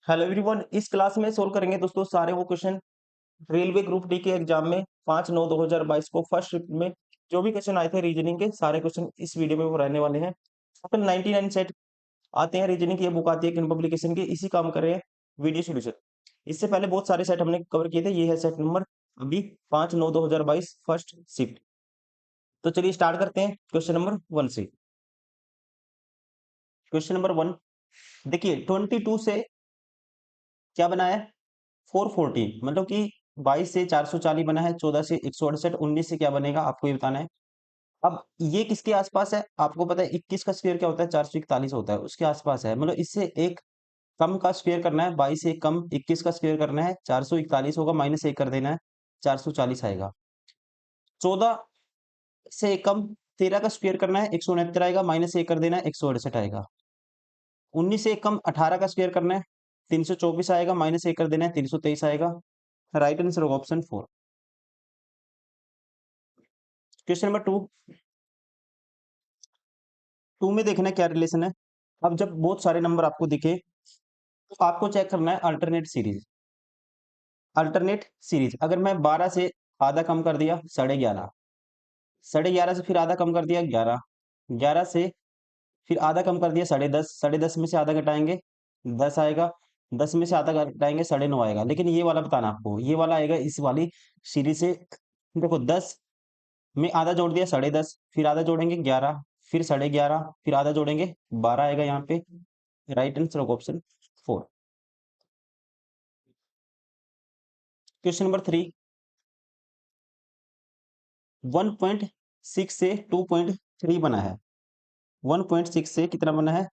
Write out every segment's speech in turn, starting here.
Hello everyone, इस class में solve करेंगे दोस्तों सारे वो क्वेश्चन रेलवे ग्रुप डी के एग्जाम में 5/9/2022 को फर्स्ट शिफ्ट में जो भी क्वेश्चन आए थे रीजनिंग के सारे क्वेश्चन इस वीडियो में वो रहने वाले हैं। टोटल 99 सेट आते हैं रीजनिंग की, ये बुक आती है किन पब्लिकेशन की, इसी काम कर रहे हैं वीडियो सोल्यूशन। इससे पहले बहुत सारे सेट हमने कवर किए थे, ये है सेट नंबर अभी 5/9/2022 फर्स्ट शिफ्ट। तो चलिए स्टार्ट करते हैं क्वेश्चन नंबर 1 से। क्वेश्चन नंबर 1 देखिए, 22 से क्या बना है 414, मतलब कि 22 से 440 बना है, 14 से 168, 19 से क्या बनेगा आपको ये बताना है। अब ये किसके आसपास है आपको पता है, 21 का स्क्वायर क्या होता है 441 होता है, उसके आसपास है, मतलब इससे एक कम का स्क्वायर करना है। 22 से एक कम 21 का स्क्वायर करना है, 441 होगा, माइनस एक कर देना है, 440 आएगा। 14 से एक कम 13 का स्क्वायर करना है, 169 आएगा, माइनस एक कर देना है, 168 आएगा। 19 से एक कम 18 का स्क्वायर करना है, 324 आएगा, माइनस एक कर देना है, 323 आएगा। राइट आंसर होगा ऑप्शन 4। क्वेश्चन नंबर 2, टू में देखना है क्या रिलेशन है। अब जब बहुत सारे नंबर आपको दिखे तो आपको चेक करना है अल्टरनेट सीरीज। अल्टरनेट सीरीज अगर मैं 12 से आधा कम कर दिया 11.5, 11.5 से फिर आधा कम कर दिया 11, 11 से फिर आधा कम कर दिया 10.5, 10.5 में से आधा घटाएंगे 10 आएगा, 10 में से आधा घटाएंगे 9.5 आएगा। लेकिन ये वाला बताना आपको, ये वाला आएगा इस वाली सीरीज से। देखो 10 में आधा जोड़ दिया 10.5, फिर आधा जोड़ेंगे 11, फिर 11.5, फिर आधा जोड़ेंगे 12 आएगा यहाँ पे। राइट आंसर होगा ऑप्शन 4। क्वेश्चन नंबर 3, 1.6 से 2.3 बना है। 1.6 से कितना बना है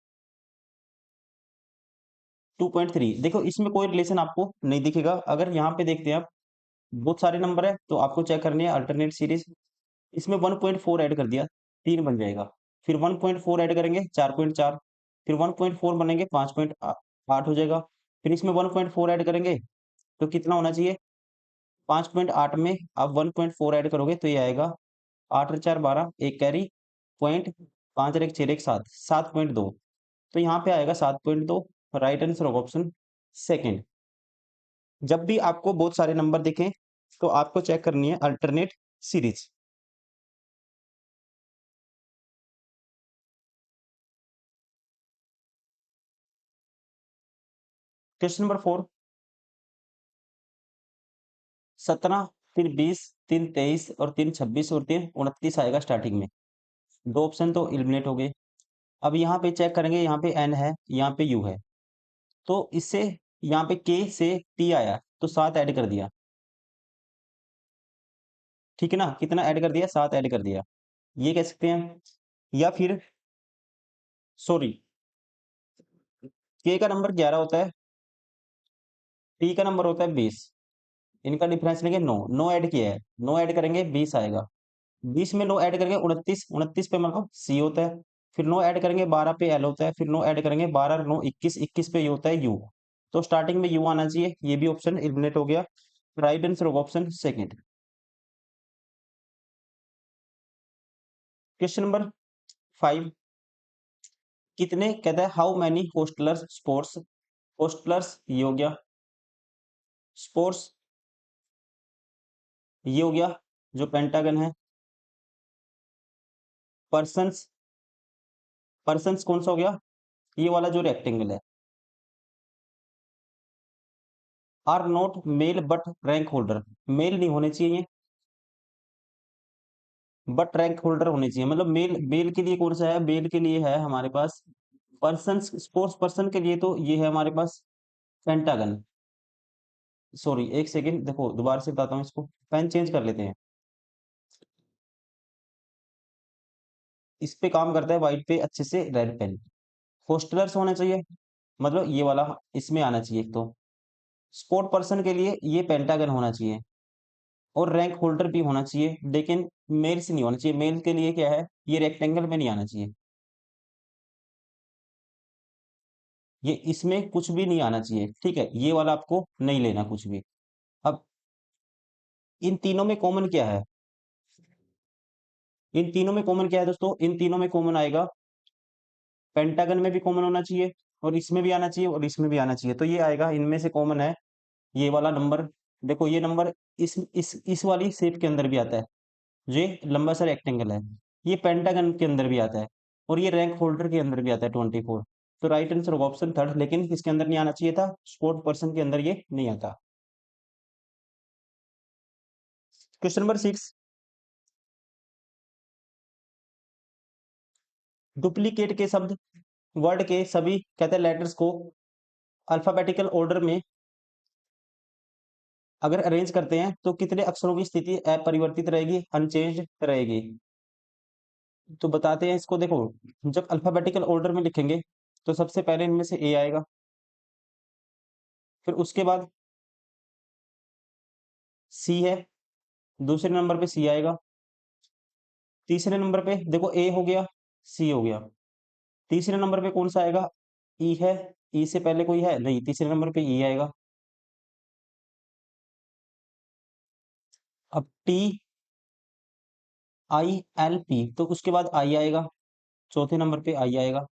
2.3। देखो इसमें कोई रिलेशन आपको नहीं दिखेगा। अगर यहाँ पे देखते हैं आप, बहुत सारे नंबर है तो आपको चेक करनी है अल्टरनेट सीरीज। इसमें 1.4 ऐड कर दिया 3 बन जाएगा, फिर 1.4 ऐड करेंगे 4.4, फिर 1.4 बनेंगे 5.8 हो जाएगा, फिर इसमें 1.4 ऐड करेंगे तो कितना होना चाहिए 5.8 में आप 1.4 ऐड करोगे तो ये आएगा 8 और 4 12, एक कैरी, पॉइंट 5 और 1 6 1 7, 7.2। तो यहाँ पे आएगा 7.2। राइट आंसर होगा ऑप्शन सेकंड। जब भी आपको बहुत सारे नंबर दिखें तो आपको चेक करनी है अल्टरनेट सीरीज। क्वेश्चन नंबर 4, 17, फिर 20, 3 23 और 3 26 और 3 29 आएगा स्टार्टिंग में। दो ऑप्शन तो एलिमिनेट हो गए। अब यहाँ पे चेक करेंगे, यहाँ पे एन है, यहाँ पे यू है, तो इससे यहाँ पे के से टी आया तो 7 ऐड कर दिया, ठीक है ना। कितना ऐड कर दिया 7 ऐड कर दिया, ये कह सकते हैं। या फिर सॉरी, के का नंबर 11 होता है, टी का नंबर होता है 20, इनका डिफरेंस लेंगे 9, 9 ऐड किया है, 9 ऐड करेंगे 20 आएगा, 20 में 9 ऐड करेंगे 29, 29 पे मतलब सी होता है, फिर 9 ऐड करेंगे 12 पे एल होता है, फिर 9 ऐड करेंगे 12 9 21, 21 पे ये होता है यू। तो स्टार्टिंग में यू आना चाहिए, ये भी ऑप्शन एलिमिनेट हो गया। राइट आंसर होगा ऑप्शन सेकंड। क्वेश्चन नंबर 5, कितने कहता है हाउ मैनी होस्टलर्स स्पोर्ट्स, होस्टलर्स ये हो गया, स्पोर्ट्स ये हो गया जो पेंटागन है, पर्सन्स, पर्सन्स कौन सा हो गया ये वाला जो रेक्टेंगल है। Are not male but rank holder, male नहीं होने चाहिए, बट रैंक होल्डर होने चाहिए, मतलब मेल, मेल के लिए कौन सा है, मेल के लिए है हमारे पास पर्सन, स्पोर्ट्स पर्सन के लिए तो ये है हमारे पास पेंटागन। सॉरी एक सेकेंड, देखो दोबारा से बताता हूँ इसको, पेन चेंज कर लेते हैं। इस पे काम करता है व्हाइट पे अच्छे से रेड पेन। होस्टलर्स होना चाहिए, मतलब ये वाला इसमें आना चाहिए एक तो। स्पोर्ट पर्सन के लिए ये पेंटागन होना चाहिए, और रैंक होल्डर भी होना चाहिए, लेकिन मेल से नहीं होना चाहिए। मेल के लिए क्या है, ये रेक्टेंगल में नहीं आना चाहिए, ये इसमें कुछ भी नहीं आना चाहिए, ठीक है, ये वाला आपको नहीं लेना कुछ भी। अब इन तीनों में कॉमन क्या है, इन तीनों में कॉमन क्या है दोस्तों, इन तीनों में कॉमन आएगा पेंटागन में भी कॉमन होना चाहिए, और इसमें भी आना चाहिए और इसमें भी आना चाहिए, तो ये आएगा, इनमें से कॉमन है ये वाला नंबर। देखो ये नंबर इस वाली शेप के अंदर भी आता है, ये लंबा सा रेक्टेंगल है, ये पेंटागन के अंदर भी आता है, और ये रैंक होल्डर के अंदर भी आता है 24। तो राइट आंसर होगा ऑप्शन थर्ड, लेकिन किसके अंदर नहीं आना चाहिए था, स्पोर्ट पर्सन के अंदर ये नहीं आता। क्वेश्चन नंबर 6, डुप्लीकेट के शब्द वर्ड के सभी कहते हैं लेटर्स को अल्फाबेटिकल ऑर्डर में अगर अरेंज करते हैं तो कितने अक्षरों की स्थिति अपरिवर्तित रहेगी, अनचेंज्ड रहेगी। तो बताते हैं इसको, देखो जब अल्फाबेटिकल ऑर्डर में लिखेंगे तो सबसे पहले इनमें से ए आएगा, फिर उसके बाद सी है, दूसरे नंबर पे सी आएगा, तीसरे नंबर पे देखो ए हो गया, सी हो गया, तीसरे नंबर पे कौन सा आएगा, ई है, ई से पहले कोई है नहीं, तीसरे नंबर पे ई आएगा। अब टी आई एल पी, तो उसके बाद आई आएगा, चौथे नंबर पे आई आएगा।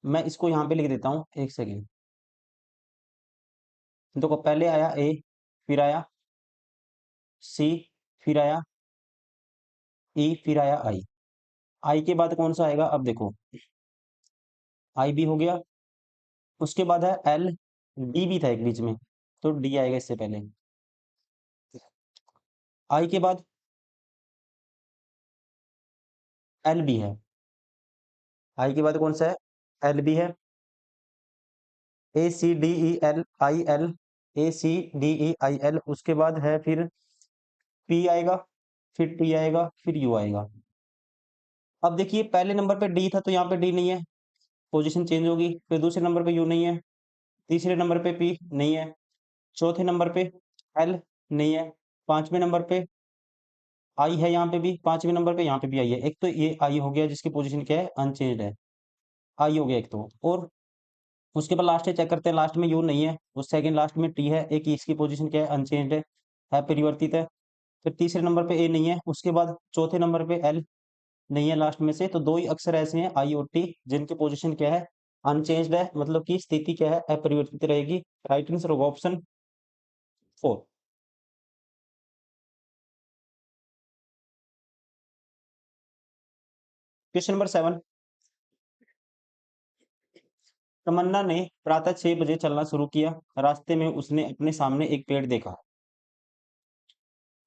मैं इसको यहाँ पे लिख देता हूँ, एक सेकेंड। देखो पहले आया ए, फिर आया सी, फिर आया ई, फिर आया आई। आई के बाद कौन सा आएगा, अब देखो आई भी हो गया, उसके बाद है एल, डी भी था एक बीच में, तो डी आएगा इससे पहले। आई के बाद एल भी है, आई के बाद कौन सा है, एल भी है, A C D E L I L, A C D E I L, उसके बाद है फिर पी आएगा, फिर टी आएगा, फिर यू आएगा। अब देखिए पहले नंबर पे डी था तो यहाँ पे डी नहीं है, पोजीशन चेंज होगी, फिर दूसरे नंबर पे यू नहीं है, तीसरे नंबर पे पी नहीं है, चौथे नंबर पे एल नहीं है, पांचवें नंबर पे आई है, यहाँ पे भी पांचवें नंबर पे यहाँ पे भी आई है। एक तो ये आई हो गया जिसकी पोजीशन क्या है, अनचेंज्ड है, आई हो गया एक तो। और उसके बाद लास्ट चेक करते हैं, लास्ट में यू नहीं है, उस सेकंड लास्ट में टी है, एक इसकी पोजीशन क्या है, अनचेंज्ड है परिवर्तित है। फिर तीसरे नंबर पे ए नहीं है, उसके बाद चौथे नंबर पे एल नहीं है लास्ट में से, तो दो ही अक्षर ऐसे हैं आई और टी जिनकी पोजीशन क्या है, अनचेंज्ड है, मतलब कि स्थिति क्या है, अपरिवर्तित रहेगी। राइट आंसर होगा ऑप्शन 4। क्वेश्चन नंबर 7, तमन्ना ने प्रातः 6 बजे चलना शुरू किया, रास्ते में उसने अपने सामने एक पेड़ देखा,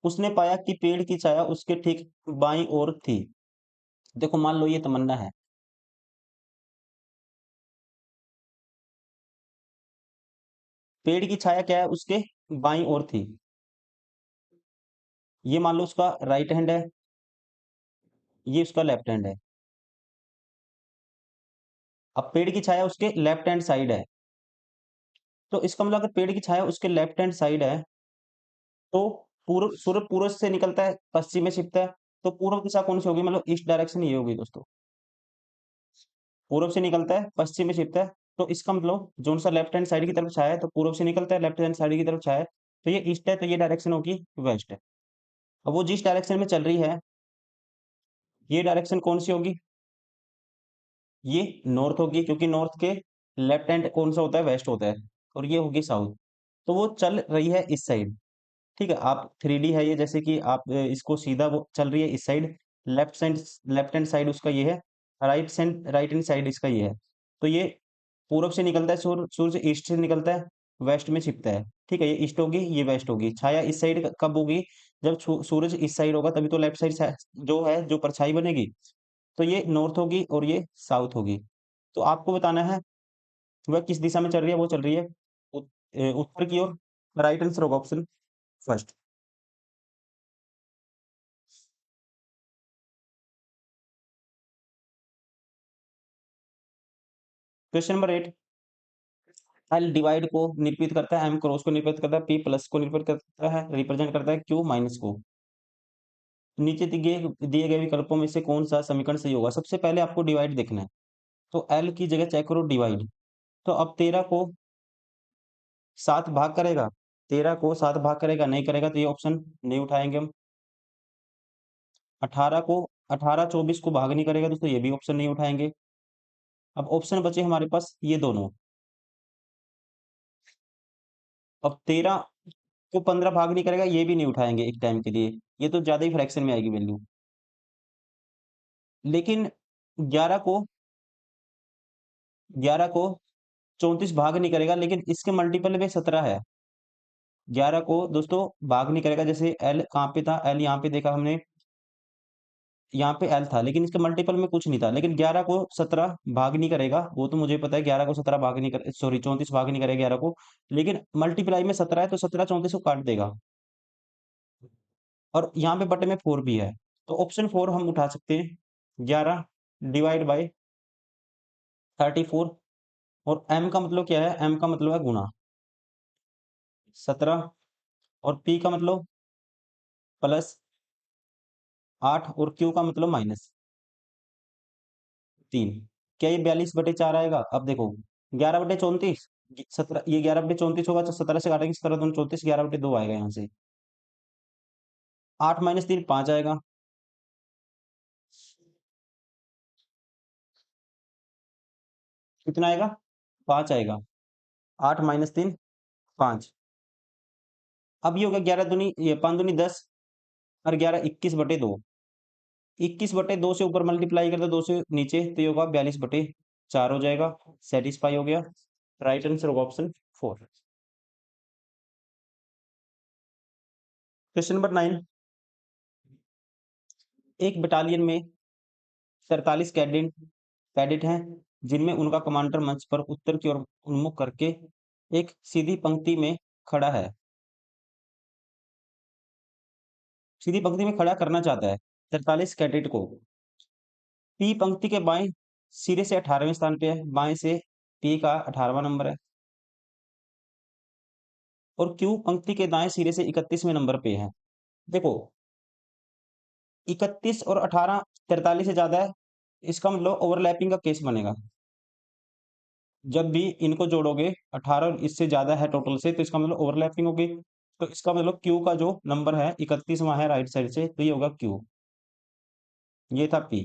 उसने पाया कि पेड़ की छाया उसके ठीक बाईं ओर थी। देखो मान लो ये तमन्ना है, पेड़ की छाया क्या है, उसके बाईं ओर थी, ये मान लो उसका राइट हैंड है, ये उसका लेफ्ट हैंड है। अब पेड़ की छाया उसके लेफ्ट हैंड साइड है, तो इसका मतलब अगर पेड़ की छाया उसके लेफ्ट हैंड साइड है, तो पूर्व सूर्य पूर्व से निकलता है, पश्चिम में छिपता है, तो पूर्व दिशा कौन सी होगी, मतलब ईस्ट डायरेक्शन ये होगी दोस्तों। पूर्व से निकलता है, पश्चिम में छिपता है, तो इसका मतलब जो सा लेफ्ट हैंड साइड की तरफ छाया है, तो पूर्व से निकलता है, लेफ्ट हैंड साइड की तरफ छाया है, तो ये ईस्ट है, तो ये डायरेक्शन होगी वेस्ट है। अब वो जिस डायरेक्शन में चल रही है, ये डायरेक्शन कौन सी होगी, ये नॉर्थ होगी, क्योंकि नॉर्थ के लेफ्ट हैंड कौन सा होता है, वेस्ट होता है, और ये होगी साउथ। तो वो चल रही है इस साइड, ठीक है, आप 3D है ये, जैसे कि आप इसको सीधा, वो चल रही है इस side, left side, left hand side उसका ये है, राइट हैंड साइड इसका ये है। तो ये पूरब से निकलता है, सूर्य ईस्ट से निकलता है, वेस्ट में छिपता है, ठीक है, ये ईस्ट होगी, ये वेस्ट होगी। छाया इस साइड कब होगी, जब सूरज इस साइड होगा, तभी तो लेफ्ट साइड जो है, जो परछाई बनेगी, तो ये नॉर्थ होगी और ये साउथ होगी। तो आपको बताना है वह किस दिशा में चल रही है, वो चल रही है उत्तर की ओर। राइट आंसर होगा option first. Question number 8, L divide को निरूपित करता है, एम क्रॉस को निरूपित करता है, पी प्लस को निरूपित करता है, रिप्रेजेंट करता है, क्यू माइनस को। नीचे दिए गए विकल्पों में से कौन सा समीकरण सही होगा। सबसे पहले आपको डिवाइड देखना है, तो एल की जगह चेक करो डिवाइड। तो अब 13 को 7 भाग करेगा, 13 को 7 भाग करेगा, नहीं करेगा, तो ये ऑप्शन नहीं उठाएंगे हम। 18 को 18 24 को भाग नहीं करेगा दोस्तों, ये भी ऑप्शन नहीं उठाएंगे। अब ऑप्शन बचे हमारे पास ये दोनों। अब 13 को 15 भाग नहीं करेगा, ये भी नहीं उठाएंगे एक टाइम के लिए, ये तो ज्यादा ही फ्रैक्शन में आएगी वैल्यू। लेकिन 11 को 11 को 34 भाग नहीं करेगा, लेकिन इसके मल्टीपल में 17 है। 11 को दोस्तों भाग नहीं करेगा, जैसे एल कहाँ पे था, एल यहाँ पे देखा हमने, यहाँ पे एल था, लेकिन इसके मल्टीपल में कुछ नहीं था। लेकिन 11 को 17 भाग नहीं करेगा, वो तो मुझे पता है, 11 को 17 भाग नहीं कर, सॉरी 34 भाग नहीं करेगा 11 को, लेकिन मल्टीप्लाई में 17 है, तो 17 34 को काट देगा। और यहाँ पे बटे में 4 भी है, तो ऑप्शन 4 हम उठा सकते हैं। 11 डिवाइड बाई 34, और m का मतलब क्या है, m का मतलब है गुना 17, और p का मतलब प्लस 8, और q का मतलब माइनस 3। क्या ये 42/4 आएगा? अब देखो 11/34, 17, ये 11/34 होगा, तो 17 से काटेंगे, 17 दूनी 34, 11/2 आएगा यहाँ से। 8 माइनस 3 5 आएगा। कितना आएगा? 5 आएगा। 8 माइनस 3 5। अब ये होगा 11 दूनी, ये 5 दूनी 10, और 11 21/2। 21/2 से ऊपर मल्टीप्लाई कर दो, 2 से नीचे, तो ये होगा 42/4 हो जाएगा। सेटिस्फाई हो गया। राइट आंसर होगा ऑप्शन 4। Question number 9। एक बटालियन में 47 कैडेट कैडेट हैं, जिनमें उनका कमांडर मंच पर उत्तर की ओर उन्मुख करके एक सीधी पंक्ति में खड़ा है, सीधी पंक्ति में खड़ा करना चाहता है 43 कैडेट को। पी पंक्ति के बाएं सिरे से 18वें स्थान पे है, बाएं से पी का 18वां नंबर है, और क्यू पंक्ति के दाएं सिरे से 31वें नंबर पे है। देखो 31 और 18 43 से ज्यादा है, इसका मतलब ओवरलैपिंग का केस बनेगा। जब भी इनको जोड़ोगे 18 इससे ज्यादा है टोटल से, तो इसका मतलब ओवरलैपिंग होगी। तो इसका मतलब क्यू का जो नंबर है 31वां है राइट साइड से, तो ये होगा क्यू। ये था पी।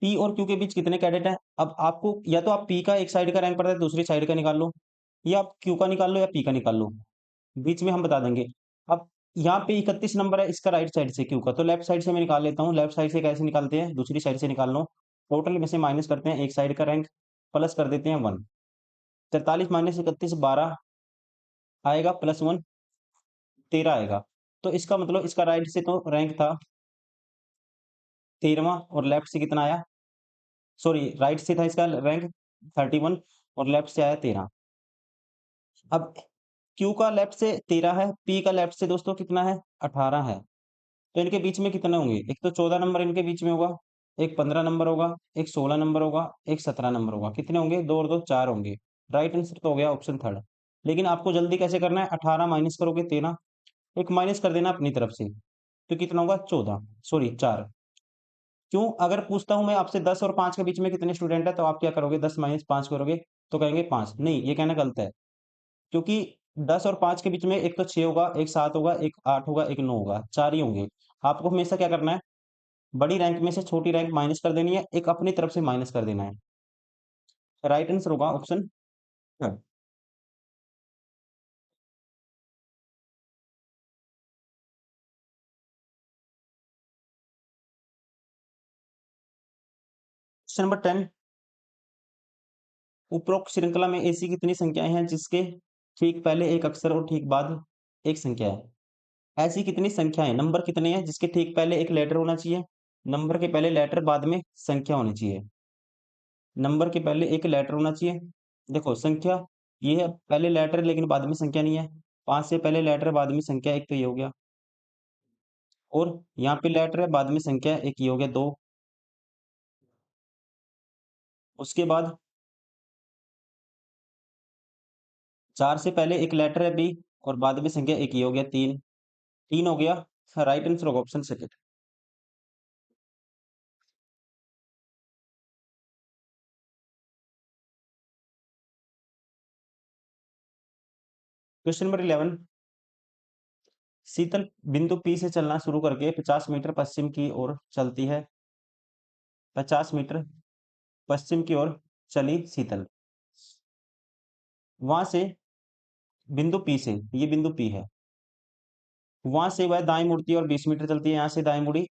पी और क्यू के बीच कितने कैडेट हैं? अब आपको या तो आप पी का एक साइड का रैंक पता है, दूसरी साइड का निकाल लो, या आप क्यू का निकाल लो या पी का निकाल लो, बीच में हम बता देंगे। अब यहाँ पे 31 नंबर है इसका राइट साइड से क्यू का, तो लेफ्ट साइड से मैं निकाल लेता हूँ। लेफ्ट साइड से कैसे निकालते हैं, दूसरी साइड से निकाल लो। टोटल में से माइनस करते हैं एक साइड का रैंक, प्लस कर देते हैं 1। 43 माइनस 31 12 आएगा, प्लस 1 13 आएगा। तो इसका मतलब इसका राइट से तो रैंक था 13वां, और लेफ्ट से कितना आया, सॉरी राइट से था इसका रैंक 31, और लेफ्ट से आया 13। अब क्यू का लेफ्ट से 13 है, पी का लेफ्ट से दोस्तों कितना है, 18 है। तो इनके बीच में कितने होंगे, एक तो 14 नंबर इनके बीच में होगा, एक 15 नंबर होगा, एक 16 नंबर होगा, एक 17 नंबर होगा। कितने होंगे, 2 और 2 4 होंगे। राइट आंसर तो हो गया ऑप्शन थर्ड। लेकिन आपको जल्दी कैसे करना है, 18 माइनस करोगे 13, एक माइनस कर देना अपनी तरफ से, तो कितना होगा 14, सॉरी 4। क्यों, अगर पूछता हूं मैं आपसे 10 और 5 के बीच में कितने स्टूडेंट है, तो आप क्या करोगे, 10 माइनस 5 करोगे, तो कहेंगे 5। नहीं, ये कहना गलत है, क्योंकि 10 और 5 के बीच में एक तो 6 होगा, एक 7 होगा, एक 8 होगा, एक 9 होगा, 4 ही होंगे। आपको हमेशा क्या करना है, बड़ी रैंक में से छोटी रैंक माइनस कर देनी है, एक अपनी तरफ से माइनस कर देना है। राइट आंसर होगा ऑप्शन। Question number 10। उपरोक्त श्रृंखला में ऐसी कितनी संख्याएं हैं जिसके ठीक पहले एक अक्षर और ठीक बाद एक संख्या है? ऐसी कितनी संख्याएं, नंबर कितने हैं जिसके ठीक पहले एक लेटर होना चाहिए, नंबर के पहले लेटर बाद में संख्या होनी चाहिए। नंबर के पहले एक लेटर होना चाहिए। देखो संख्या ये है, पहले लेटर लेकिन बाद में संख्या नहीं है। 5 से पहले लेटर बाद में संख्या, एक तो ये हो गया, और यहाँ पे लेटर है बाद में संख्या, एक ये हो गया 2। उसके बाद 4 से पहले एक लेटर है बी, और बाद में संख्या, एक ये हो गया 3। 3 हो गया। राइट आंसर होगा ऑप्शन सेकंड। Question number 11। शीतल बिंदु पी से चलना शुरू करके 50 मीटर पश्चिम की ओर चलती है। 50 मीटर पश्चिम की ओर चली शीतल। वहां से बिंदु पी से, ये बिंदु पी है, वहां से वह दाएं मुड़ती है और 20 मीटर चलती है। यहां से दाएं मुड़ी,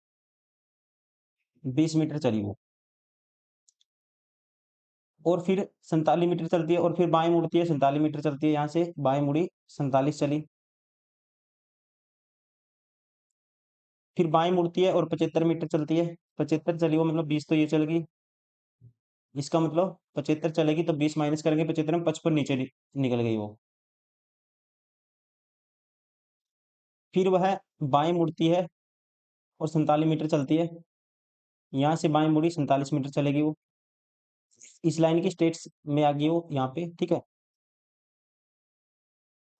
20 मीटर चली वो, और फिर 47 मीटर चलती है, और फिर बाएं मुड़ती है, 47 मीटर चलती है। यहां से बाएं मुड़ी, 47 चली, फिर बाएं मुड़ती है और 75 मीटर चलती है। 75 चली वो, मतलब 20 तो ये चल गई, इसका मतलब 75 चलेगी तो 20 माइनस करेंगे 75 में, 55 नीचे निकल गई वो। फिर वह बाएं मुड़ती है और 47 मीटर चलती है। यहाँ से बाएं मुड़ी, 47 मीटर चलेगी वो, इस लाइन की स्ट्रेट में आ गई वो यहाँ पे, ठीक है।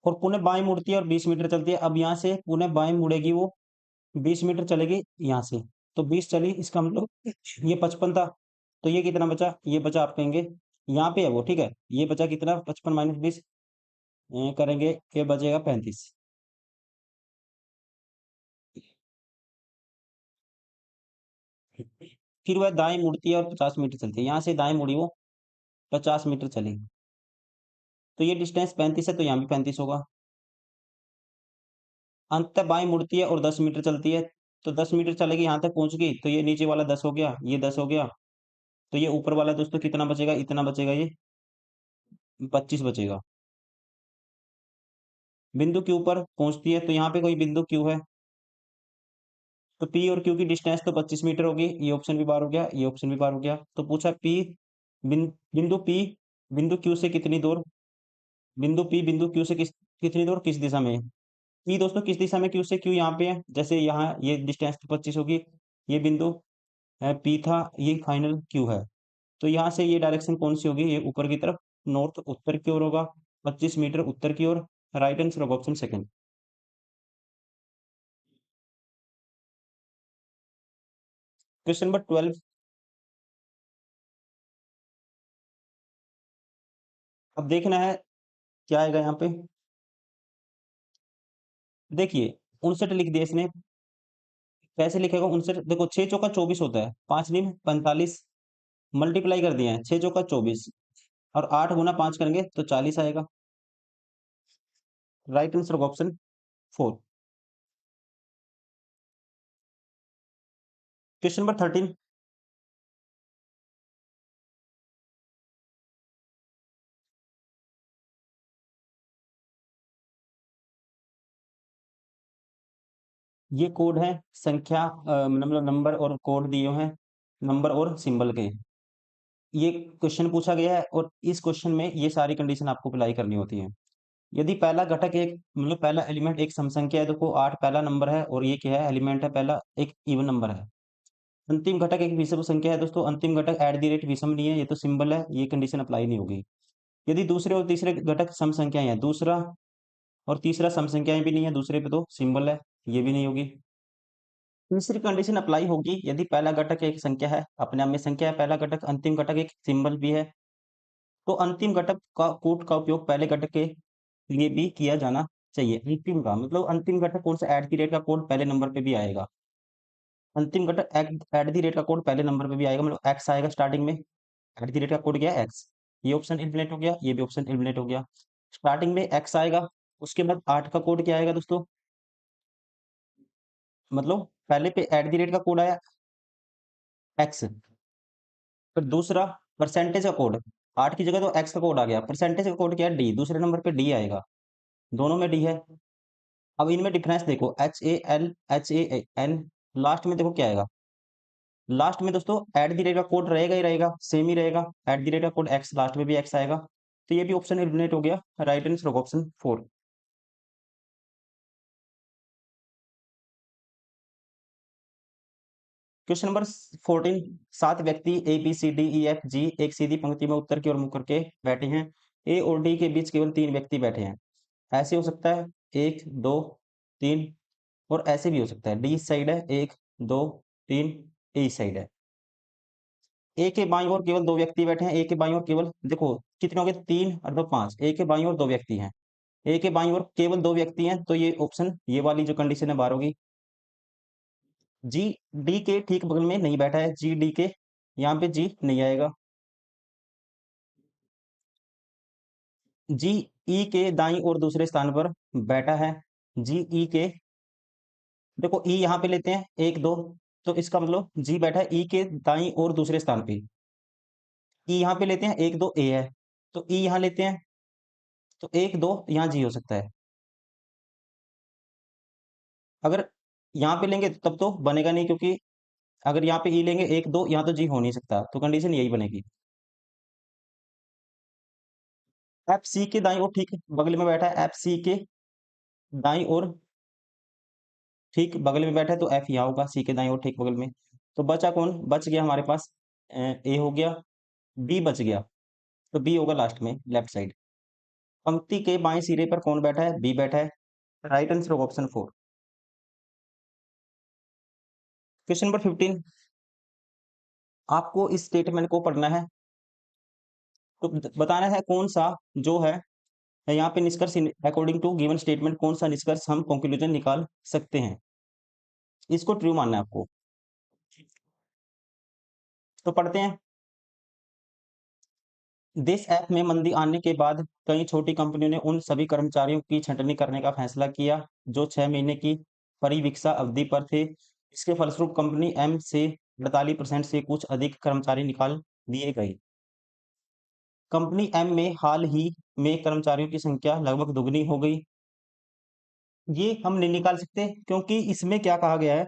और पुनः बाएं मुड़ती है और 20 मीटर चलती है। अब यहाँ से पुनः बाएं मुड़ेगी वो, 20 मीटर चलेगी यहाँ से, तो 20 चली, इसका मतलब ये 55 था, तो ये कितना बचा, ये बचा आप कहेंगे, यहाँ पे है वो, ठीक है, ये बचा कितना, 55 माइनस 20 करेंगे, ये बचेगा 35। फिर वह दाएं मुड़ती है और 50 मीटर चलती है। यहाँ से दाएं मुड़ी वो, 50 मीटर चली, तो ये डिस्टेंस 35 है, तो यहाँ भी 35 होगा। अंततः बाएं मुड़ती है और 10 मीटर चलती है, तो 10 मीटर चलेगी, यहाँ तक पहुंच गई, तो ये नीचे वाला 10 हो गया, ये 10 हो गया, तो ये ऊपर वाला दोस्तों कितना बचेगा, इतना बचेगा, ये 25 बचेगा। बिंदु क्यू पर पहुंचती है, तो यहाँ पे कोई बिंदु क्यू है, तो पी और क्यू की डिस्टेंस तो 25 मीटर होगी, ये ऑप्शन भी बार हो गया, ये ऑप्शन भी बार हो गया। तो पूछा पी, बिंदु पी बिंदु क्यू से कितनी दूर, बिंदु पी बिंदु क्यू से कितनी दूर, किस दिशा में है। पी दोस्तों किस दिशा में, क्यू से, क्यू यहाँ पे है, जैसे यहाँ ये डिस्टेंस तो 25 होगी, ये बिंदु पी था, ये फाइनल क्यू है, तो यहाँ से ये डायरेक्शन कौन सी होगी, ये ऊपर की तरफ, नॉर्थ, उत्तर की ओर होगा, 25 मीटर उत्तर की ओर। राइट आंसर होगा ऑप्शन सेकंड। Question number 12। अब देखना है क्या आएगा यहाँ पे। देखिए 59 लिख दिया इसने, कैसे लिखेगा 59, देखो 6 चौका 24 होता है, 5 नीम 45, मल्टीप्लाई कर दिए हैं, 6 चौका 24, और 8 गुना 5 करेंगे तो 40 आएगा। राइट आंसर होगा ऑप्शन 4। Question number 13। ये कोड है, संख्या मतलब नंबर और कोड दिए हुए हैं, नंबर और सिंबल के, ये क्वेश्चन पूछा गया है, और इस क्वेश्चन में ये सारी कंडीशन आपको अप्लाई करनी होती है। यदि पहला घटक एक, मतलब पहला एलिमेंट एक सम संख्या है, देखो 8 पहला नंबर है, और ये क्या है, एलिमेंट है पहला, एक इवन नंबर है। अंतिम घटक एक विषम संख्या है दोस्तों, अंतिम घटक एट द रेट विषम नहीं है, ये तो सिंबल है, ये कंडीशन अप्लाई नहीं होगी। यदि दूसरे और तीसरे घटक सम संख्याएं हैं, दूसरा और तीसरा सम संख्याएं भी नहीं है, दूसरे पे तो सिंबल है, ये भी नहीं होगी। तीसरी कंडीशन अप्लाई होगी यदि पहला घटक एक संख्या है, अपने आप में संख्या है पहला घटक, अंतिम घटक एक सिंबल भी है, तो अंतिम घटक का कोड का उपयोग पहले घटक के लिए भी किया जाना चाहिए। अंतिम का मतलब अंतिम घटक कौन सा, एट द रेट का कोड पहले नंबर पे भी आएगा। अंतिम घटक एट द रेट का कोड पहले नंबर पे भी आएगा, मतलब एक्स आएगा स्टार्टिंग में, एट द रेट का कोड क्या है, एक्स। ये ऑप्शन एलिमिनेट हो गया, ये भी ऑप्शन एलिमिनेट हो गया। स्टार्टिंग में एक्स आएगा, उसके बाद 8 का कोड क्या आएगा दोस्तों, मतलब पहले पे एट द रेट का कोड आया एक्स, फिर दूसरा परसेंटेज का कोड, 8 की जगह तो एक्स का कोड आ गया, परसेंटेज का कोड क्या है, डी, दूसरे नंबर पे डी आएगा, दोनों में डी है। अब इनमें डिफरेंस देखो, HAL, लास्ट में देखो क्या आएगा, लास्ट में दोस्तों एट द रेट का कोड रहेगा ही रहेगा, सेम ही रहेगा, एट द रेट का कोड एक्स, लास्ट में भी एक्स आएगा, तो ये भी ऑप्शन एलिमिनेट हो गया। राइट आंसर होगा ऑप्शन 4। Question number 14। 7 व्यक्ति ABCDEFG एक सीधी पंक्ति में उत्तर की ओर मुख करके बैठे हैं, ए और डी के बीच केवल 3 व्यक्ति बैठे हैं। ऐसे हो सकता है 1 2 3, और ऐसे भी हो सकता है, डी इस साइड है, 1 2 3, ए इस साइड है। ए के बाईं ओर केवल 2 व्यक्ति बैठे हैं, ए के बाईं ओर केवल, देखो कितने हो गए, 3 और 2 5, ए के बाईं ओर 2 व्यक्ति हैं, ए के बाईं ओर केवल 2 व्यक्ति हैं, तो ये ऑप्शन, ये वाली जो कंडीशन है बाहर होगी। जी डी के ठीक बगल में नहीं बैठा है, जी डी के यहाँ पे जी नहीं आएगा। जी ई के दाईं ओर दूसरे स्थान पर बैठा है। जी ई के, देखो ई यहाँ पे लेते हैं 1 2, तो इसका मतलब जी बैठा है ई के दाईं ओर दूसरे स्थान पे। ई यहाँ पे लेते हैं 1 2 ए है, तो ई यहाँ लेते हैं, तो 1 2 यहाँ जी हो सकता है। अगर यहाँ पे लेंगे तब तो बनेगा नहीं, क्योंकि अगर यहाँ पे ई लेंगे 1 2, यहाँ तो जी हो नहीं सकता, तो कंडीशन यही बनेगी। एफ सी के दाईं ओर ठीक बगल में बैठा है, एफ सी के दाईं ओर ठीक बगल में बैठा है, तो एफ यहाँ होगा, सी के दाईं ओर ठीक बगल में। तो बचा कौन? बच गया हमारे पास ए हो गया, बी बच गया, तो बी होगा लास्ट में लेफ्ट साइड। पंक्ति के बाएं सिरे पर कौन बैठा है? बी बैठा है। Right answer option 4। Question number 15, आपको इस स्टेटमेंट को पढ़ना है, तो बताना है कौन सा जो है यहाँ पे निष्कर्ष, अकॉर्डिंग टू गिवन स्टेटमेंट कौन सा निष्कर्ष हम कंक्लूजन निकाल सकते हैं। इसको ट्रू मानना है आपको, तो पढ़ते हैं। देश ऐप में मंदी आने के बाद कई छोटी कंपनियों ने उन सभी कर्मचारियों की छंटनी करने का फैसला किया जो 6 महीने की परिवीक्षा अवधि पर थे। इसके फलस्वरूप कंपनी एम से 48% से कुछ अधिक कर्मचारी निकाल दिए गए। कंपनी एम में हाल ही में कर्मचारियों की संख्या लगभग दुगनी हो गई। ये हम नहीं निकाल सकते, क्योंकि इसमें क्या कहा गया है,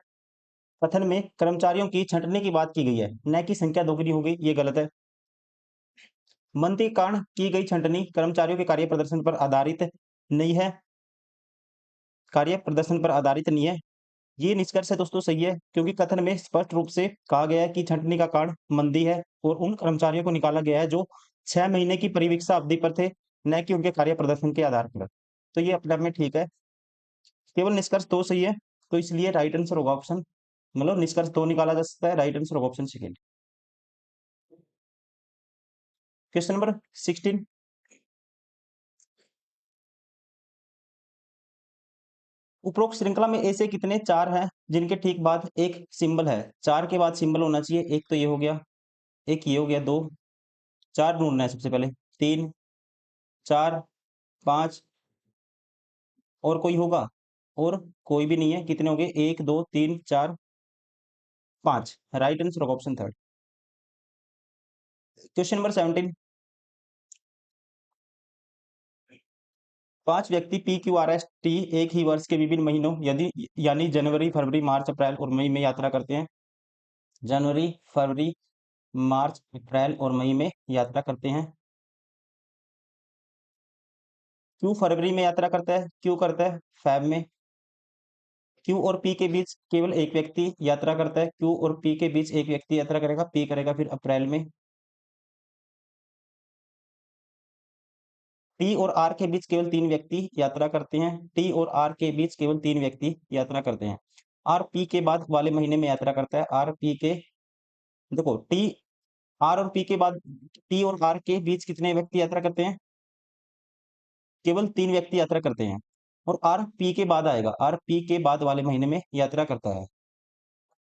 कथन में कर्मचारियों की छंटनी की बात की गई है, न कि संख्या दोगुनी हो गई, ये गलत है। मंदी के कारण की गई छंटनी कर्मचारियों के कार्य प्रदर्शन पर आधारित नहीं है, कार्य प्रदर्शन पर आधारित नहीं है। ये निष्कर्ष है दोस्तों सही है, क्योंकि कथन में स्पष्ट रूप से कहा गया है कि छंटनी का कारण मंदी है और उन कर्मचारियों को निकाला गया है जो 6 महीने की परिवीक्षा अवधि पर थे, न कि उनके कार्य प्रदर्शन के आधार पर। तो ये अपने आप में ठीक है, केवल निष्कर्ष 2 सही है, तो इसलिए राइट आंसर होगा ऑप्शन, मतलब निष्कर्ष 2 निकाला जा सकता है, राइट आंसर होगा ऑप्शन सेकंड। क्वेश्चन नंबर 16, उपरोक्त श्रृंखला में ऐसे कितने चार हैं जिनके ठीक बाद एक सिंबल है? चार के बाद सिंबल होना चाहिए, एक तो ये हो गया, एक ये हो गया, दो, चार ढूंढना है सबसे पहले, तीन, चार, पांच, और कोई होगा? और कोई भी नहीं है, कितने हो गए? एक दो तीन चार पांच, राइट आंसर होगा ऑप्शन थर्ड। क्वेश्चन नंबर 17, पांच व्यक्ति P Q R S T एक ही वर्ष के विभिन्न महीनों यदि यानी जनवरी फरवरी मार्च अप्रैल और मई में यात्रा करते हैं। जनवरी फरवरी मार्च अप्रैल और मई में यात्रा करते हैं। क्यू फरवरी में यात्रा करता है, क्यू करता है फैब में। क्यू और पी के बीच केवल एक व्यक्ति यात्रा करता है, क्यू और पी के बीच एक व्यक्ति यात्रा करेगा, पी करेगा फिर अप्रैल में। टी और आर के बीच केवल 3 व्यक्ति यात्रा करते हैं, टी और आर के बीच केवल 3 व्यक्ति यात्रा करते हैं। आर पी के बाद वाले महीने में यात्रा करता है, आर पी के, देखो टी आर और पी के बाद, टी और आर के बीच कितने व्यक्ति यात्रा करते हैं? केवल 3 व्यक्ति यात्रा करते हैं, और आर पी के बाद आएगा, आर पी के बाद वाले महीने में यात्रा करता है।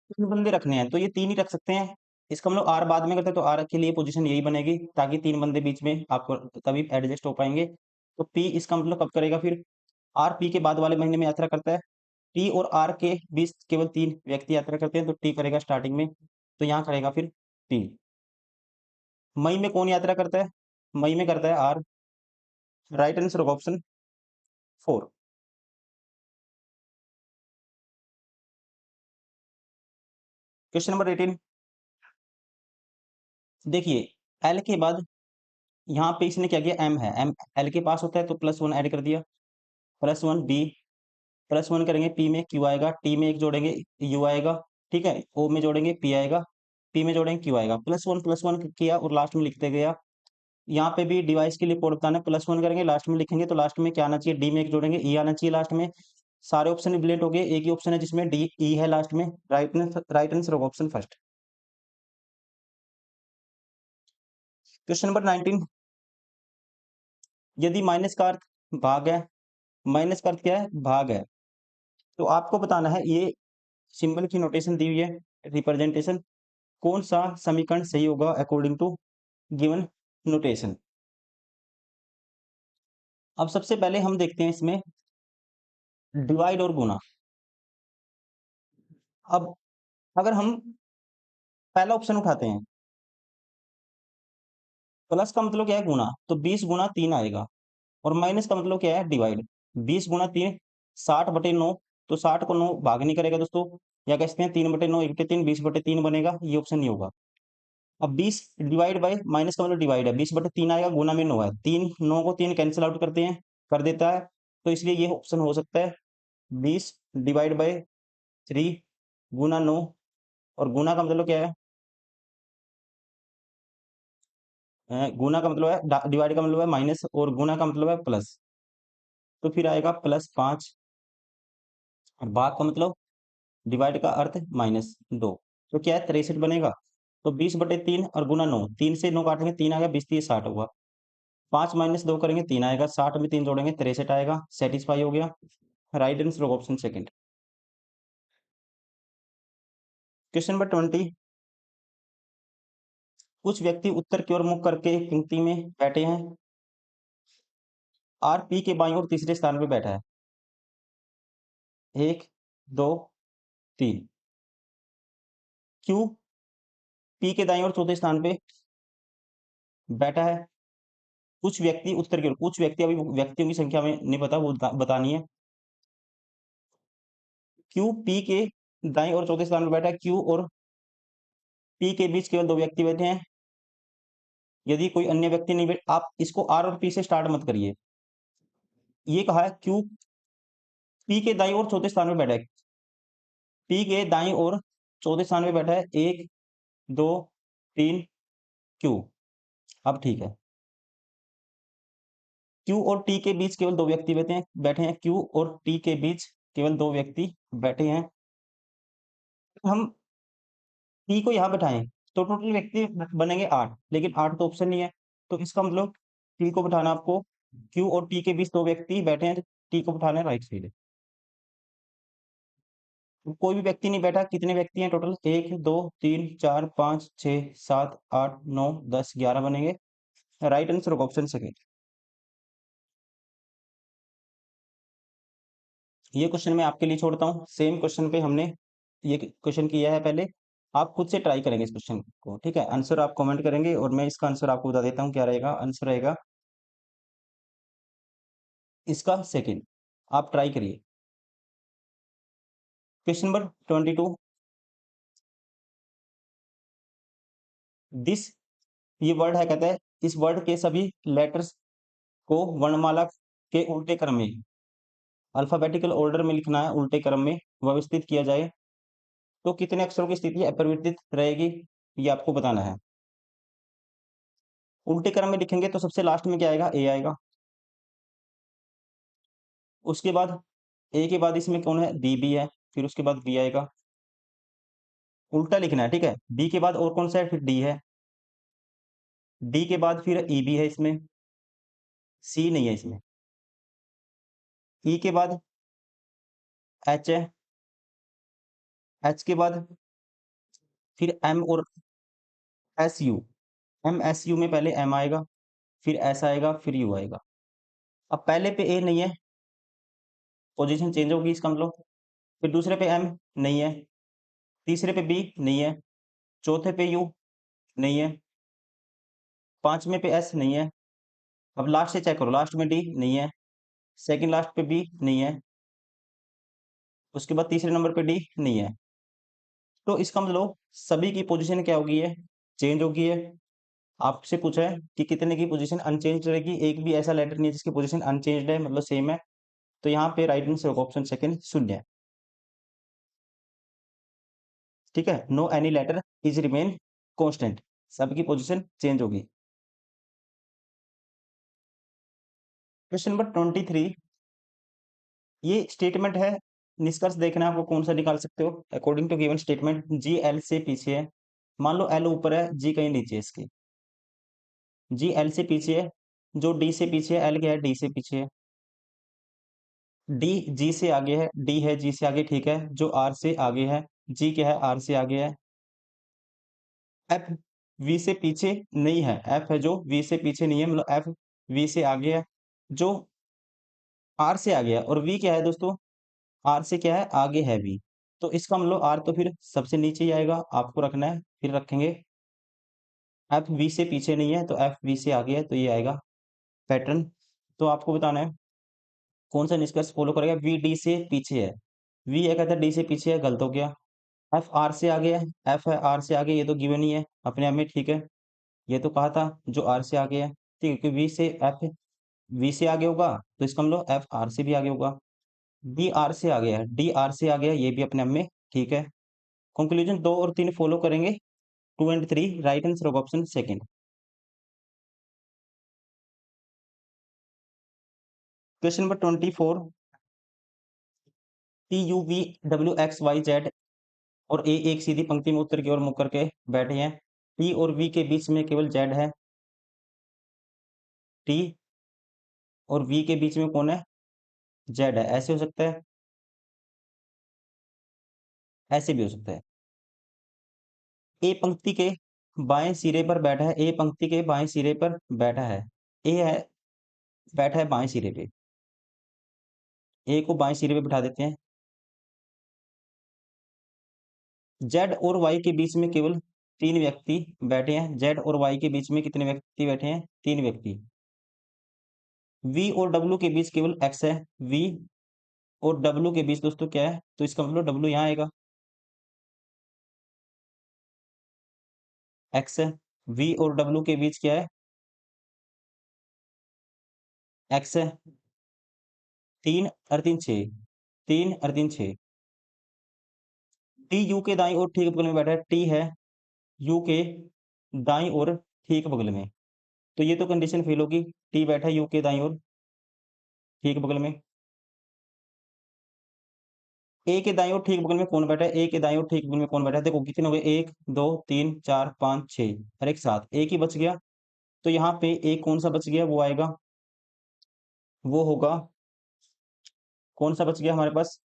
3 बंदे रखने हैं, तो ये 3 ही रख सकते हैं। इसका मतलब आर बाद में करते हैं, तो आर के लिए पोजीशन यही बनेगी, ताकि 3 बंदे बीच में आपको तभी एडजस्ट हो पाएँगे। तो पी इसका मतलब कब करेगा फिर? आर पी के बाद वाले महीने में यात्रा करता है। टी और आर के बीच केवल 3 व्यक्ति यात्रा करते हैं, तो टी करेगा स्टार्टिंग में, तो यहाँ करेगा फिर टी। मई में कौन यात्रा करता है? मई में करता है आर, राइट आंसर होगा ऑप्शन 4। क्वेश्चन नंबर 18, देखिए एल के बाद यहाँ पे इसने क्या किया, एम है, एम एल के पास होता है, तो +1 ऐड कर दिया, +1 बी, +1 करेंगे पी में, क्यू आएगा, टी में एक जोड़ेंगे, यू आएगा, ठीक है, ओ में जोड़ेंगे, पी आएगा, पी में जोड़ेंगे, क्यू आएगा, +1 किया और लास्ट में लिखते गया। यहाँ पे भी डिवाइस के लिए कोड बताना है, +1 करेंगे, लास्ट में लिखेंगे, तो लास्ट में क्या आना चाहिए? डी में एक जोड़ेंगे, ई आना चाहिए लास्ट में। सारे ऑप्शन डिलीट हो गए, एक ही ऑप्शन है जिसमें डी ई है लास्ट में, राइट आंसर होगा ऑप्शन फर्स्ट। क्वेश्चन नंबर 19, यदि माइनस का अर्थ भाग है, माइनस का अर्थ क्या है? भाग है, तो आपको बताना है, ये सिंबल की नोटेशन दी हुई है, रिप्रेजेंटेशन, कौन सा समीकरण सही होगा अकॉर्डिंग टू गिवन नोटेशन। अब सबसे पहले हम देखते हैं इसमें डिवाइड और गुना। अब अगर हम पहला ऑप्शन उठाते हैं, प्लस का मतलब क्या है गुना, तो 20 गुना 3 आएगा, और माइनस का मतलब क्या है डिवाइड। 20 गुना 3 60/9, तो 60 को 9 भाग नहीं करेगा दोस्तों, या कह सकते हैं 3/9 1 3 20/3 बनेगा, ये ऑप्शन नहीं होगा। अब 20 डिवाइड बाय, माइनस का मतलब डिवाइड है, 20/3 आएगा, गुना में 9 है, 3 9 को 3 कैंसिल आउट करते हैं, कर देता है, तो इसलिए ये ऑप्शन हो सकता है 20 डिवाइड बाय 3 गुना 9, और गुना का मतलब क्या है, गुना का मतलब है डिवाइड का मतलब है माइनस, और गुना का मतलब है प्लस, तो फिर आएगा +5, और भाग का मतलब डिवाइड का अर्थ -2, तो क्या है 63 बनेगा। तो 20/3 और गुना 9, 3 से 9 काटेंगे 3 आ गया, 20 3 60 हुआ, 5 - 2 करेंगे 3 आएगा, 60 में 3 जोड़ेंगे 63 आएगा, सेटिस्फाई हो गया। Right answer option second. Question number 20, कुछ व्यक्ति उत्तर की ओर मुख करके एक पंक्ति में बैठे हैं। आर पी के बाईं ओर तीसरे स्थान पर बैठा है। 1 2 3। क्यू पी के दाईं ओर चौथे स्थान पे बैठा है। कुछ व्यक्ति उत्तर की ओर, कुछ व्यक्ति, अभी व्यक्तियों की संख्या में नहीं पता, वो बतानी है। क्यू पी के दाईं ओर चौथे स्थान पर बैठा है, क्यू और पी के बीच केवल 2 व्यक्ति बैठे हैं। यदि कोई अन्य व्यक्ति नहीं बैठ, आप इसको आर और पी से स्टार्ट मत करिए। ये कहा है क्यू पी के दाईं ओर चौथे स्थान पर बैठा है, पी के दाईं ओर चौथे स्थान पे बैठा है, 1 2 3 क्यू। अब ठीक है, क्यू और टी के बीच केवल 2 व्यक्ति बैठे हैं, क्यू और टी के बीच केवल 2 व्यक्ति बैठे हैं। हम टी को यहाँ बैठाएं तो टोटल व्यक्ति बनेंगे 8, लेकिन 8 तो ऑप्शन नहीं है, तो इसका मतलब टी को बैठाना आपको, क्यू और टी के बीच 2 व्यक्ति बैठे हैं, टी को बैठाना है राइट साइड। तो कोई भी व्यक्ति नहीं बैठा, कितने व्यक्ति हैं टोटल, 1 2 3 4 5 6 7 8 9 10 11 बनेंगे। राइट आंसर होगा ऑप्शन सेकंड। ये क्वेश्चन मैं आपके लिए छोड़ता हूँ, सेम क्वेश्चन पे हमने ये क्वेश्चन किया है पहले, आप खुद से ट्राई करेंगे इस क्वेश्चन को, ठीक है। आंसर आप कमेंट करेंगे, और मैं इसका आंसर आपको बता देता हूँ क्या रहेगा। आंसर रहेगा इसका सेकंड, आप ट्राई करिए। क्वेश्चन नंबर 22, दिस, ये वर्ड है, कहता है इस वर्ड के सभी लेटर्स को वर्णमाला के उल्टे क्रम में, अल्फाबेटिकल ऑर्डर में लिखना है, उल्टे क्रम में व्यवस्थित किया जाए, तो कितने अक्षरों की स्थिति अपरिवर्तित रहेगी, ये आपको बताना है। उल्टे क्रम में लिखेंगे तो सबसे लास्ट में क्या आएगा, ए आएगा। उसके बाद ए के बाद इसमें कौन है, बी भी है, फिर उसके बाद बी आएगा। उल्टा लिखना है, ठीक है। बी के बाद और कौन सा है, फिर डी है। डी के बाद फिर ई भी है इसमें, सी नहीं है इसमें। ई के बाद एच है, एच के बाद फिर एम और S U. M S U में पहले एम आएगा, फिर एस आएगा, फिर यू आएगा। अब पहले पे ए नहीं है, पोजीशन चेंज होगी इसका मतलब। फिर दूसरे पे एम नहीं है, तीसरे पे बी नहीं है, चौथे पे यू नहीं है, पांचवें पे एस नहीं है। अब लास्ट से चेक करो, लास्ट में डी नहीं है, सेकंड लास्ट पे बी नहीं है, उसके बाद तीसरे नंबर पे डी नहीं है। तो इसका मतलब सभी की पोजीशन क्या होगी है, चेंज होगी है। आपसे पूछा है कि कितने की पोजीशन अनचेंज रहेगी, एक भी ऐसा लेटर नहीं है जिसकी पोजीशन अनचेंज्ड है, मतलब सेम है। तो यहाँ पे राइट आंसर होगा ऑप्शन सेकंड, शून्य है। ठीक है, no any letter is remain constant, सबकी पोजीशन चेंज होगी। क्वेश्चन नंबर 23, ये स्टेटमेंट है, निष्कर्ष देखना है आपको कौन सा निकाल सकते हो। According to given statement, G L से पीछे है। मान लो एल ऊपर है, जी कहीं नीचे है इसके। जी एल से पीछे है, जो डी से पीछे है, एल क्या है, डी से पीछे है। डी जी से आगे है, डी है जी से आगे, ठीक है। जो आर से आगे है, जी क्या है, आर से आगे है। एफ वी से पीछे नहीं है, एफ है जो वी से पीछे नहीं है, मतलब एफ वी से आगे है। जो आर से आगे है और वी क्या है दोस्तों? आर से क्या है? आगे है वी। तो इसका मतलब आर तो फिर सबसे नीचे ही आएगा, आपको रखना है। फिर रखेंगे एफ वी से पीछे नहीं है, तो एफ वी से आगे है, तो ये आएगा पैटर्न। तो आपको बताना है कौन सा निष्कर्ष फॉलो करेगा। वी डी से पीछे है, वी ये कहता है डी से पीछे है, गलत हो गया। एफ आर से आगे है, एफ है आर से आगे, ये तो गिवन ही है अपने आप में, ठीक है। ये तो कहा था जो आर से आगे है, ठीक है, क्योंकि वी से एफ वी से आगे होगा, तो इसका मतलब एफ आर से भी आगे होगा। डी आर से आगे है, डी आर से आगे है, ये भी अपने आप में ठीक है। कंक्लूजन 2 और 3 फॉलो करेंगे। 2 and 3 right answer of option second. Question number 24। P U V W X Y Z और ए एक सीधी पंक्ति में उत्तर की ओर मुख करके बैठे हैं। टी और वी के बीच में केवल जेड है। टी और वी के बीच में कौन है? जेड है। ऐसे हो सकता है, ऐसे भी हो सकता है। ए पंक्ति के बाएं सिरे पर बैठा है, ए पंक्ति के बाएं सिरे पर बैठा है। ए है बैठा है बाएं सिरे पे, ए को बाएं सिरे पे बिठा देते हैं। जेड और वाई के बीच में केवल 3 व्यक्ति बैठे हैं। जेड और वाई के बीच में कितने व्यक्ति बैठे हैं? 3 व्यक्ति। वी और डब्ल्यू के बीच केवल एक्स है। वी और डब्ल्यू के बीच दोस्तों क्या है? तो इसका मतलब डब्ल्यू यहाँ आएगा, एक्स है। वी और डब्ल्यू के बीच क्या है? एक्स है। 3 और 3 6, 3 और 3 6। टी यू के दाईं ओर ठीक बगल में बैठा है। टी है यू के दाईं ओर ठीक बगल में, तो ये तो कंडीशन फेल होगी। टी बैठा है यू के दाईं ओर ठीक बगल में। ए के दाईं ओर ठीक बगल में कौन बैठा है? ए के दाईं ओर ठीक बगल में कौन बैठा है? देखो कितने हो गए, 1 2 3 4 5 6 और एक साथ, एक ही बच गया। तो यहाँ पे एक कौन सा बच गया? वो आएगा, वो होगा, कौन सा बच गया हमारे पास?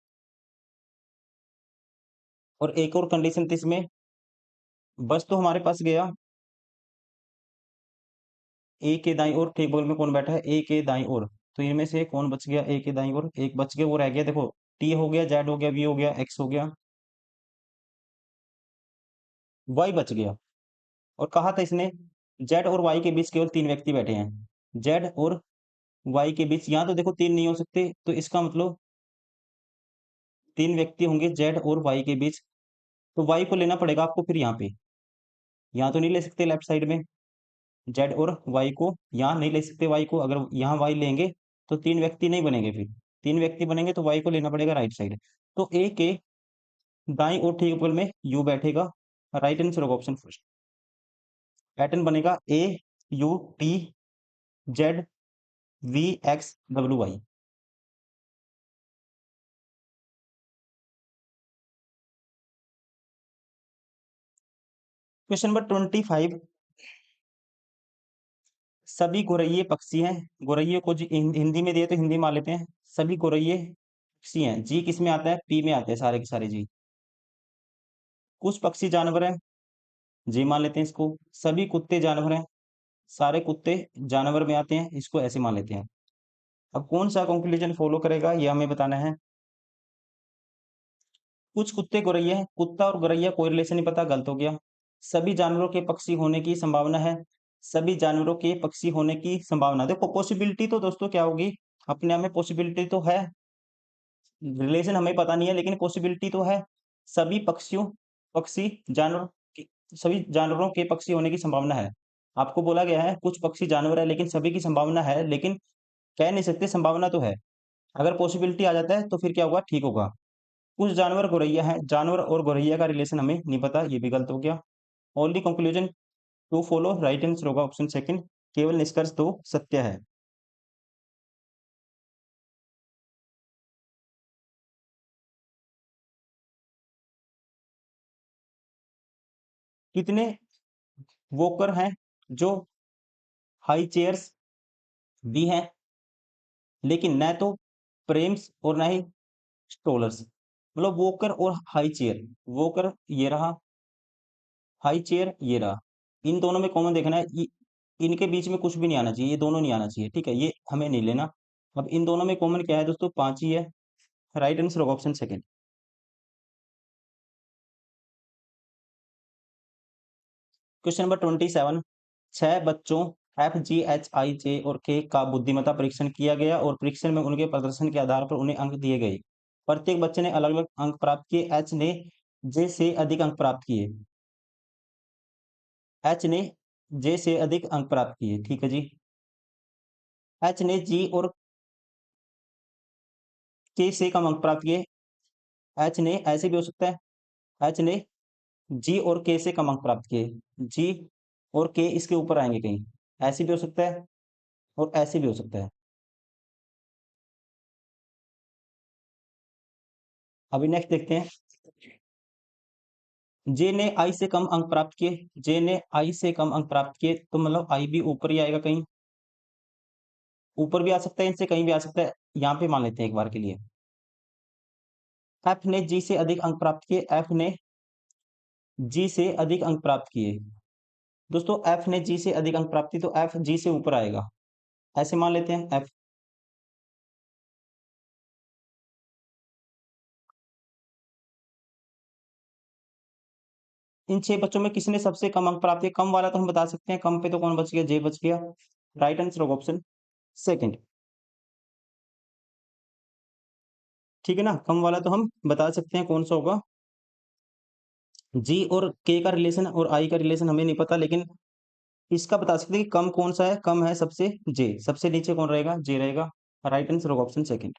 और एक और कंडीशन थी इसमें, बस तो हमारे पास गया ए के दाईं ओर ठीक बगल में कौन बैठा है? ए के दाईं ओर। तो इनमें से कौन बच गया? ए के दाईं ओर एक बच गया, वो रह गया। देखो टी हो गया, जेड हो गया, वी हो गया, एक्स हो गया, वाई बच गया। और कहा था इसने जेड और वाई के बीच केवल 3 व्यक्ति बैठे हैं। जेड और वाई के बीच यहाँ तो देखो 3 नहीं हो सकते, तो इसका मतलब 3 व्यक्ति होंगे जेड और वाई के बीच। तो वाई को लेना पड़ेगा आपको फिर यहाँ पे, यहाँ तो नहीं ले सकते लेफ्ट साइड में। जेड और वाई को यहाँ नहीं ले सकते, वाई को अगर यहाँ वाई लेंगे तो 3 व्यक्ति नहीं बनेंगे। फिर 3 व्यक्ति बनेंगे तो वाई को लेना पड़ेगा राइट साइड। तो ए के दाईं और ठीक बगल में यू बैठेगा। राइट आंसर होगा ऑप्शन फर्स्ट। पैटर्न बनेगा A U T Z V X W Y. Question number 25। सभी गोरैये पक्षी हैं। गोरैये को जी हिंदी में दिए तो हिंदी मान लेते हैं। सभी गोरैये पक्षी हैं। जी किस में आता है? पी में आते हैं सारे के सारे जी। कुछ पक्षी जानवर हैं, जी मान लेते हैं इसको। सभी कुत्ते जानवर हैं, सारे कुत्ते जानवर में आते हैं, इसको ऐसे मान लेते हैं। अब कौन सा कंक्लूजन फॉलो करेगा ये हमें बताना है। कुछ कुत्ते गोरैया हैं, कुत्ता और गोरैया कोई रिलेशन नहीं पता, गलत हो गया। सभी जानवरों के पक्षी होने की संभावना है। सभी जानवरों के पक्षी होने की संभावना, देखो पॉसिबिलिटी तो दोस्तों क्या होगी, अपने आप में पॉसिबिलिटी तो है, रिलेशन हमें पता नहीं है लेकिन पॉसिबिलिटी तो है। सभी पक्षियों पक्षी जानवर की सभी जानवरों के पक्षी होने की संभावना है। आपको बोला गया है कुछ पक्षी जानवर है लेकिन सभी की संभावना है, लेकिन कह नहीं सकते, संभावना तो है। अगर पॉसिबिलिटी आ जाता है तो फिर क्या होगा? ठीक होगा। कुछ जानवर गौरैया हैं, जानवर और गौरैया का रिलेशन हमें नहीं पता, ये भी गलत हो गया। Only conclusion two follow right answer होगा ऑप्शन सेकंड। केवल निष्कर्ष तो सत्य है। कितने वॉकर हैं जो हाई चेयर्स भी हैं, लेकिन न तो प्रेम्स और ना ही स्ट्रोलर्स। मतलब वॉकर और हाई चेयर, वॉकर ये रहा, हाई चेयर ये रहा, इन दोनों में कॉमन देखना है। इनके बीच में कुछ भी नहीं आना चाहिए, ये दोनों नहीं आना चाहिए, ठीक है, ये हमें नहीं लेना। अब इन दोनों में कॉमन क्या है दोस्तों? 5 ही है। राइट आंसर होगा ऑप्शन सेकंड। Question number 27। 6 बच्चों एफ, जी, एच, आई, जे और के का बुद्धिमत्ता परीक्षण किया गया और परीक्षण में उनके प्रदर्शन के आधार पर उन्हें अंक दिए गए। प्रत्येक बच्चे ने अलग-अलग अंक प्राप्त किए। एच ने जे से अधिक अंक प्राप्त किए। एच ने जे से अधिक अंक प्राप्त किए, ठीक है जी। एच ने जी और के से कम अंक प्राप्त किए। एच ने ऐसे भी हो सकता है, एच ने जी और के से कम अंक प्राप्त किए। जी और के इसके ऊपर आएँगे कहीं, ऐसे भी हो सकता है और ऐसे भी हो सकता है। अभी नेक्स्ट देखते हैं। जे ने आई से कम अंक प्राप्त किए। जे ने आई से कम अंक प्राप्त किए, तो मतलब आई भी ऊपर ही आएगा कहीं। ऊपर भी आ सकता है, इनसे कहीं भी आ सकता है। यहाँ पे मान लेते हैं एक बार के लिए। एफ ने जी से अधिक अंक प्राप्त किए। एफ ने जी से अधिक अंक प्राप्त किए। दोस्तों एफ ने जी से अधिक अंक प्राप्त किए, तो एफ जी से ऊपर आएगा। ऐसे मान लेते हैं एफ। इन 6 बच्चों में किसने सबसे कम अंक प्राप्त किए? कम वाला तो हम बता सकते हैं, कम पे तो कौन बच गया? जे बच गया। राइट आंसर होगा ऑप्शन सेकंड। ठीक है ना? कम वाला तो हम बता सकते हैं कौन सा होगा। जी और के का रिलेशन और आई का रिलेशन हमें नहीं पता, लेकिन इसका बता सकते हैं कि कम कौन सा है? कम है सबसे जे। सबसे नीचे कौन रहेगा? जे रहेगा। राइट आंसर होगा ऑप्शन सेकंड।